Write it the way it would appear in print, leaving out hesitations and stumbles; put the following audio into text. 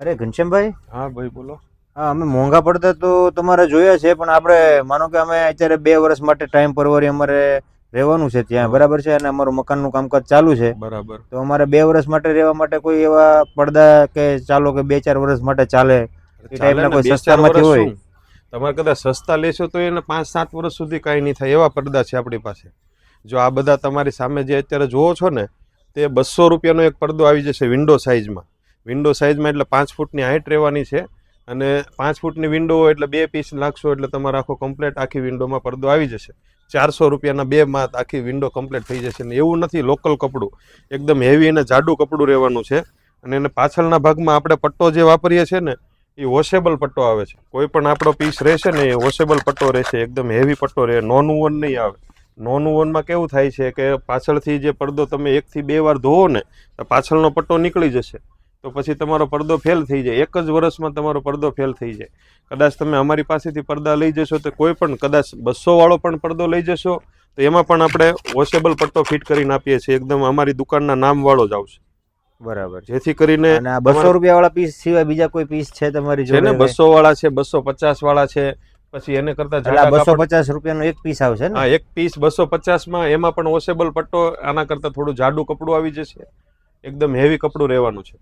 અરે ઘનશ્યામભાઈ, હા ભાઈ બોલો. હા અમે મોંઘા પડદા તો તમારે જોયા છે, પણ આપણે માનો કે અમે અત્યારે 2 વર્ષ માટે ટાઈમ પરવારી અમારે રહેવાનું છે ત્યાં, હા. બરાબર છે, અને અમારું મકાનનું કામકાજ ચાલુ છે. બરાબર. તો અમારે 2 વર્ષ માટે રહેવા માટે કોઈ એવા પડદા કે ચાલો કે 2-4 વર્ષ માટે ચાલે એ ચાલે ટાઈપના ને, કોઈ 2-4 સસ્તામાંથી વર્ષ હોય? શું તમારે કદાચ સસ્તા લેશો તો એને 5-7 વર્ષ સુધી કાંઈ નહીં થાય એવા પડદા છે આપણી પાસે. જો આ બધા તમારી સામે જે અત્યારે જોવો છો ને, તે 200 રૂપિયાનો એક પડદો આવી જશે વિન્ડો સાઇઝમાં. વિન્ડો સાઇઝમાં એટલે 5 ફૂટની હાઇટ રહેવાની છે, અને 5 ફૂટની વિન્ડો હોય એટલે 2 પીસ નાખશો એટલે તમારે આખો કમ્પ્લેટ આખી વિન્ડોમાં પડદો આવી જશે. 400 રૂપિયાના 2 માં આખી વિન્ડો કમ્પ્લીટ થઈ જશે. ને એવું નથી લોકલ કપડું, એકદમ હેવી અને જાડું કપડું રહેવાનું છે. અને એને પાછળના ભાગમાં આપણે પટ્ટો જે વાપરીએ છીએ ને, એ વોશેબલ પટ્ટો આવે છે. કોઈ પણ આપણો પીસ રહેશે ને એ વોશેબલ પટ્ટો રહેશે, એકદમ હેવી પટ્ટો રહે, નોન વોન નહીં આવે. નોન વોનમાં કેવું થાય છે કે પાછળથી જે પડદો તમે 1 થી 2 વાર ધોવો ને તો પાછળનો પટ્ટો નીકળી જશે, તો પછી તમારો પડદો ફેલ થઈ જાય. 1 જ વર્ષમાં તમારો પડદો ફેલ થઈ જાય. કદાચ તમે અમારી પાસેથી પડદા લઈ જશો તો કોઈ પણ કદાચ 200 વાળો પણ પડદો લઈ જશો તો એમાં પણ આપણે વોશેબલ પટ્ટો ફિટ કરીને આપીએ છીએ, એકદમ અમારી દુકાનના નામ વાળો જ આવશે. બરાબર. જેથી કરીને અને આ 200 રૂપિયા વાળા પીસ સિવાય બીજા કોઈ પીસ છે તમારી છે ને, જોડે? 200 વાળા છે, 250 વાળા છે, પછી એને કરતા એટલે જાડા કાપડ. 250 રૂપિયાનો એક પીસ આવશે ને? હા, એક પીસ 250 માં, એમાં પણ વોશેબલ પટ્ટો આના કરતા થોડું જાડું કપડું આવી જશે, એકદમ હેવી કપડું રહેવાનું છે.